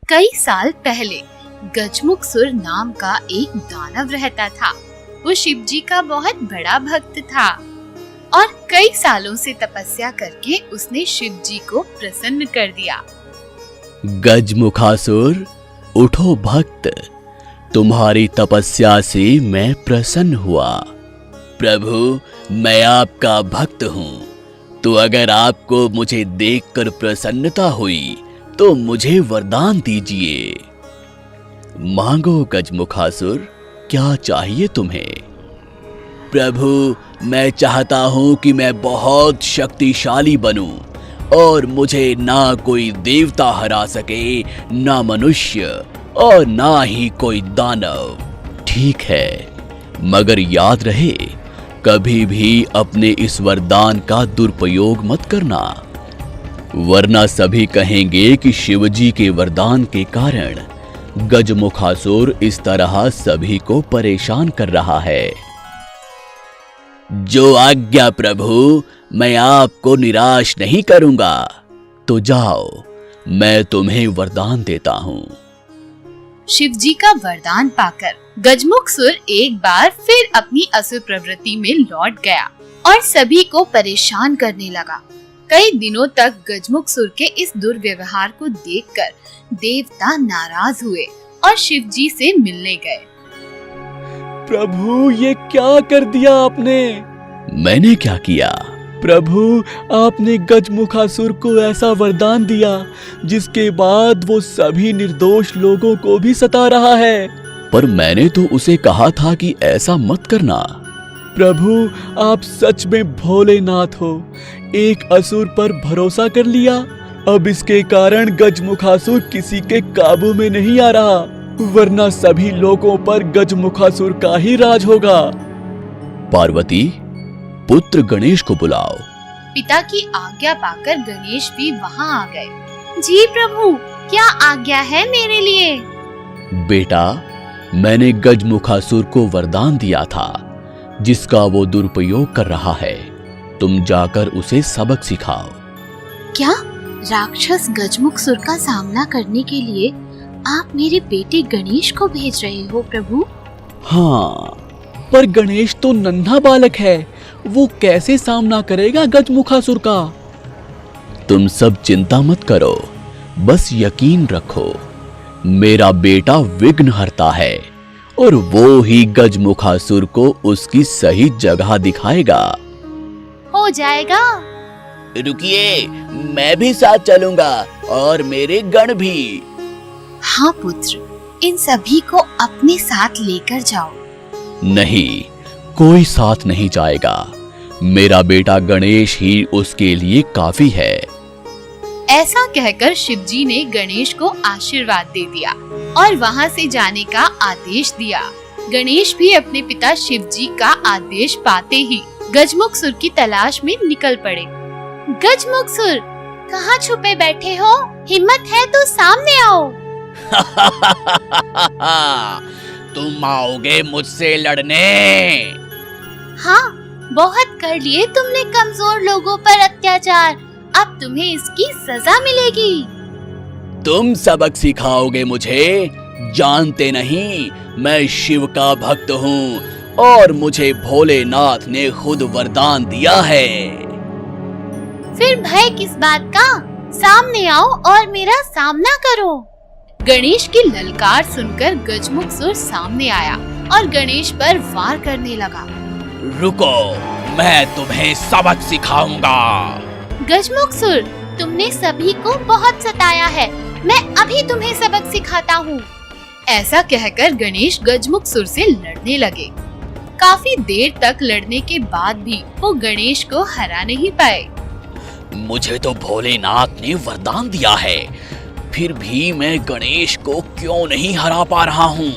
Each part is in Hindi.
कई साल पहले गजमुखसुर नाम का एक दानव रहता था। वो शिव जी का बहुत बड़ा भक्त था और कई सालों से तपस्या करके उसने शिव जी को प्रसन्न कर दिया। गजमुखासुर, उठो भक्त, तुम्हारी तपस्या से मैं प्रसन्न हुआ। प्रभु, मैं आपका भक्त हूँ, तो अगर आपको मुझे देखकर प्रसन्नता हुई तो मुझे वरदान दीजिए। मांगो गजमुखासुर, क्या चाहिए तुम्हें? प्रभु, मैं चाहता हूँ कि मैं बहुत शक्तिशाली बनूं और मुझे ना कोई देवता हरा सके, ना मनुष्य और ना ही कोई दानव। ठीक है, मगर याद रहे, कभी भी अपने इस वरदान का दुरुपयोग मत करना, वरना सभी कहेंगे कि शिवजी के वरदान के कारण गजमुखासुर इस तरह सभी को परेशान कर रहा है। जो आज्ञा प्रभु, मैं आपको निराश नहीं करूंगा। तो जाओ, मैं तुम्हें वरदान देता हूँ। शिव जी का वरदान पाकर गजमुखसुर एक बार फिर अपनी असुर प्रवृत्ति में लौट गया और सभी को परेशान करने लगा। कई दिनों तक गजमुखसुर के इस दुर्व्यवहार को देखकर देवता नाराज हुए और शिव जी से मिलने गए। प्रभु, ये क्या कर दिया आपने? मैंने क्या किया? प्रभु, आपने गजमुखासुर को ऐसा वरदान दिया जिसके बाद वो सभी निर्दोष लोगों को भी सता रहा है। पर मैंने तो उसे कहा था कि ऐसा मत करना। प्रभु, आप सच में भोलेनाथ हो। एक असुर पर भरोसा कर लिया, अब इसके कारण गजमुखासुर किसी के काबू में नहीं आ रहा, वरना सभी लोगों पर गजमुखासुर का ही राज होगा। पार्वती, पुत्र गणेश को बुलाओ। पिता की आज्ञा पाकर गणेश भी वहाँ आ गए। जी प्रभु, क्या आज्ञा है मेरे लिए? बेटा, मैंने गजमुखासुर को वरदान दिया था जिसका वो दुरुपयोग कर रहा है। तुम जाकर उसे सबक सिखाओ। क्या राक्षस गजमुखसुर का सामना करने के लिए आप मेरे बेटे गणेश को भेज रहे हो प्रभु? हाँ, पर गणेश तो नन्हा बालक है, वो कैसे सामना करेगा गजमुखासुर का? तुम सब चिंता मत करो, बस यकीन रखो, मेरा बेटा विघ्नहर्ता है और वो ही गजमुखासुर को उसकी सही जगह दिखाएगा। हो जाएगा। रुकिए, मैं भी साथ चलूंगा और मेरे गण भी। हाँ पुत्र, इन सभी को अपने साथ लेकर जाओ। नहीं, कोई साथ नहीं जाएगा। मेरा बेटा गणेश ही उसके लिए काफी है। ऐसा कहकर शिवजी ने गणेश को आशीर्वाद दे दिया और वहाँ से जाने का आदेश दिया। गणेश भी अपने पिता शिवजी का आदेश पाते ही गजमुखसुर की तलाश में निकल पड़े। गजमुखसुर, कहाँ छुपे बैठे हो? हिम्मत है तो सामने आओ। तुम आओगे मुझसे लड़ने? हाँ, बहुत कर लिए तुमने कमजोर लोगों पर अत्याचार, अब तुम्हें इसकी सजा मिलेगी। तुम सबक सिखाओगे मुझे? जानते नहीं, मैं शिव का भक्त हूँ और मुझे भोलेनाथ ने खुद वरदान दिया है। फिर भय किस बात का? सामने आओ और मेरा सामना करो। गणेश की ललकार सुनकर गजमुखसुर सामने आया और गणेश पर वार करने लगा। रुको, मैं तुम्हें सबक सिखाऊंगा। गजमुखसुर, तुमने सभी को बहुत सताया है, मैं अभी तुम्हें सबक सिखाता हूँ। ऐसा कहकर गणेश गजमुखसुर से लड़ने लगे। काफी देर तक लड़ने के बाद भी वो गणेश को हरा नहीं पाए। मुझे तो भोलेनाथ ने वरदान दिया है, फिर भी मैं गणेश को क्यों नहीं हरा पा रहा हूँ?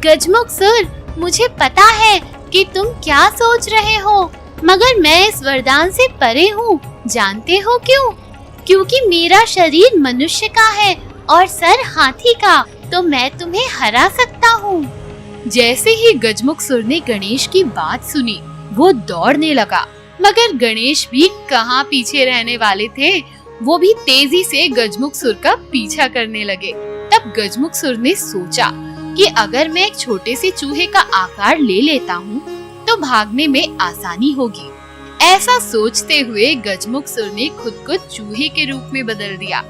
गजमुखसुर, मुझे पता है कि तुम क्या सोच रहे हो, मगर मैं इस वरदान से परे हूँ। जानते हो क्यों? क्योंकि मेरा शरीर मनुष्य का है और सर हाथी का, तो मैं तुम्हें हरा सकता हूँ। जैसे ही गजमुखसुर ने गणेश की बात सुनी, वो दौड़ने लगा, मगर गणेश भी कहाँ पीछे रहने वाले थे। वो भी तेजी से गजमुख सुर का पीछा करने लगे। तब गजमुख सुर ने सोचा कि अगर मैं एक छोटे से चूहे का आकार ले लेता हूँ तो भागने में आसानी होगी। ऐसा सोचते हुए गजमुख सुर ने खुद को चूहे के रूप में बदल दिया।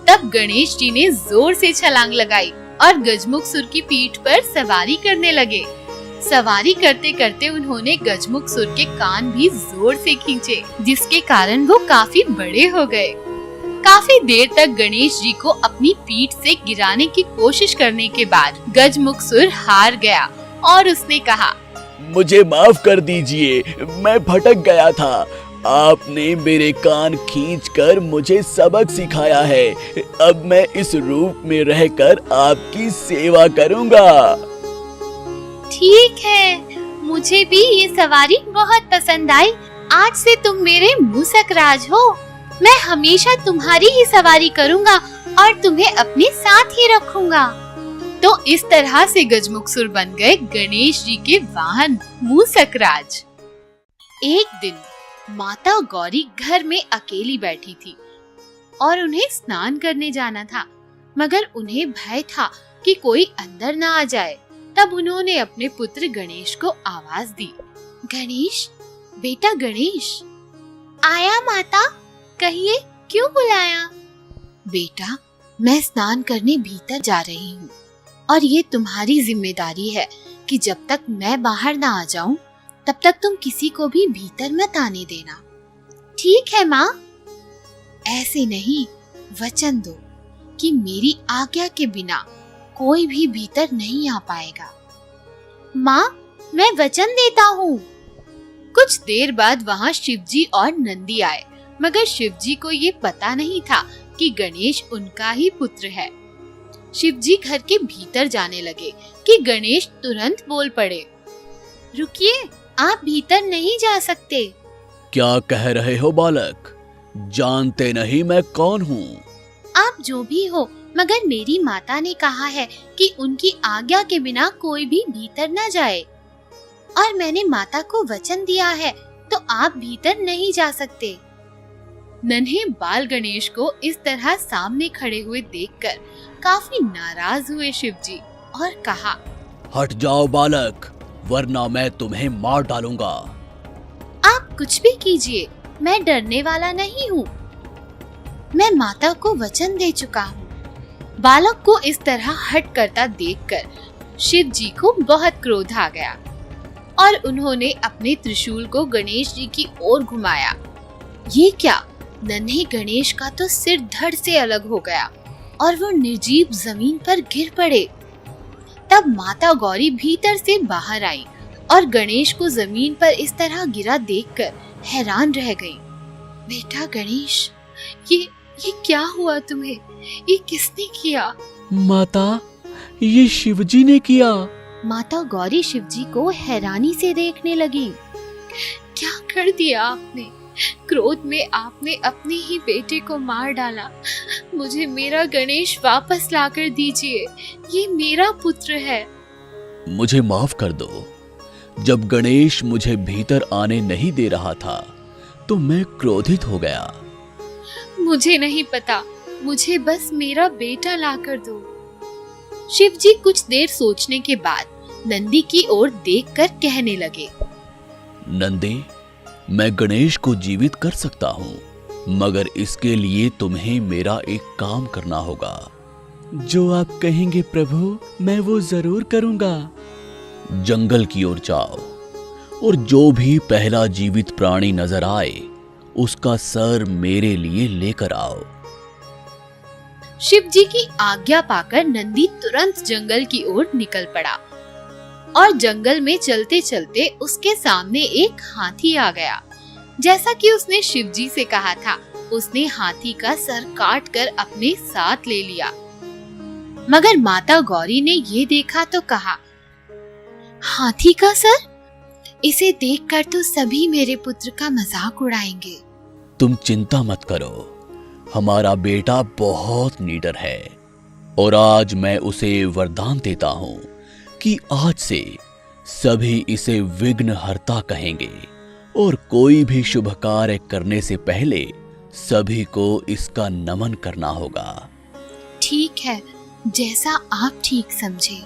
तब गणेश जी ने जोर से छलांग लगाई और गजमुख सुर की पीठ पर सवारी करने लगे। सवारी करते करते उन्होंने गजमुख सुर के कान भी जोर से खींचे, जिसके कारण वो काफी बड़े हो गए। काफी देर तक गणेश जी को अपनी पीठ से गिराने की कोशिश करने के बाद गजमुख सुर हार गया और उसने कहा, मुझे माफ कर दीजिए, मैं भटक गया था। आपने मेरे कान खींचकर मुझे सबक सिखाया है। अब मैं इस रूप में रहकर आपकी सेवा करूंगा। ठीक है, मुझे भी ये सवारी बहुत पसंद आई। आज से तुम मेरे मूसक राज हो। मैं हमेशा तुम्हारी ही सवारी करूंगा और तुम्हें अपने साथ ही रखूंगा। तो इस तरह से गजमुख सुर बन गए गणेश जी के वाहन मूसक राज। एक दिन माता गौरी घर में अकेली बैठी थी और उन्हें स्नान करने जाना था, मगर उन्हें भय था कि कोई अंदर ना आ जाए। तब उन्होंने अपने पुत्र गणेश को आवाज दी, गणेश, बेटा गणेश। आया माता, कहिए क्यों बुलाया? बेटा, मैं स्नान करने भीतर जा रही हूँ और ये तुम्हारी जिम्मेदारी है कि जब तक मैं बाहर ना आ जाऊं तब तक तुम किसी को भी भीतर मत आने देना। ठीक है माँ। ऐसे नहीं, वचन दो कि मेरी आज्ञा के बिना कोई भी भीतर नहीं आ पाएगा। माँ, मैं वचन देता हूँ। कुछ देर बाद वहाँ शिवजी और नंदी आए, मगर शिवजी को ये पता नहीं था कि गणेश उनका ही पुत्र है। शिवजी घर के भीतर जाने लगे कि गणेश तुरंत बोल पड़े, रुकिए, आप भीतर नहीं जा सकते। क्या कह रहे हो बालक? जानते नहीं मैं कौन हूँ? आप जो भी हो, मगर मेरी माता ने कहा है कि उनकी आज्ञा के बिना कोई भी भीतर न जाए, और मैंने माता को वचन दिया है, तो आप भीतर नहीं जा सकते। नन्हे बाल गणेश को इस तरह सामने खड़े हुए देखकर काफी नाराज हुए शिवजी और कहा, हट जाओ बालक, वरना मैं तुम्हें मार डालूंगा। आप कुछ भी कीजिए, मैं डरने वाला नहीं हूँ। मैं माता को वचन दे चुका हूँ। बालक को इस तरह हट करता देखकर शिव जी को बहुत क्रोध आ गया और उन्होंने अपने त्रिशूल को गणेश जी की ओर घुमाया। ये क्या, नन्हे गणेश का तो सिर धड़ से अलग हो गया और वो निर्जीव जमीन पर गिर पड़े। तब माता गौरी भीतर से बाहर आई और गणेश को जमीन पर इस तरह गिरा देखकर हैरान रह गई। बेटा गणेश, ये क्या हुआ तुम्हें? ये किसने किया? माता, ये शिवजी ने किया। माता गौरी शिवजी को हैरानी से देखने लगी। क्या कर दिया आपने? क्रोध में आपने अपने ही बेटे को मार डाला। मुझे मेरा गणेश वापस लाकर दीजिए, ये मेरा पुत्र है। मुझे माफ कर दो। जब गणेश मुझे भीतर आने नहीं दे रहा था तो मैं क्रोधित हो गया। मुझे नहीं पता, मुझे बस मेरा बेटा लाकर दो। शिवजी कुछ देर सोचने के बाद नंदी की ओर देखकर कहने लगे, नंदी, मैं गणेश को जीवित कर सकता हूँ, मगर इसके लिए तुम्हें मेरा एक काम करना होगा। जो आप कहेंगे प्रभु, मैं वो जरूर करूँगा। जंगल की ओर जाओ और जो भी पहला जीवित प्राणी नजर आए उसका सर मेरे लिए लेकर आओ। शिव जी की आज्ञा पाकर नंदी तुरंत जंगल की ओर निकल पड़ा और जंगल में चलते चलते उसके सामने एक हाथी आ गया। जैसा कि उसने शिव जी से कहा था, उसने हाथी का सर काट कर अपने साथ ले लिया। मगर माता गौरी ने ये देखा तो कहा, हाथी का सर? इसे देखकर तो सभी मेरे पुत्र का मजाक उड़ाएंगे। तुम चिंता मत करो, हमारा बेटा बहुत निडर है और आज मैं उसे वरदान देता हूँ कि आज से सभी इसे विघ्नहर्ता कहेंगे और कोई भी शुभ कार्य करने से पहले सभी को इसका नमन करना होगा। ठीक है, जैसा आप ठीक समझे।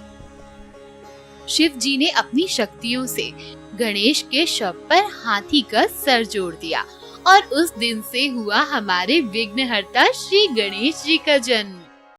शिव जी ने अपनी शक्तियों से गणेश के शव पर हाथी का सर जोड़ दिया और उस दिन से हुआ हमारे विघ्नहर्ता श्री गणेश जी का जन्म।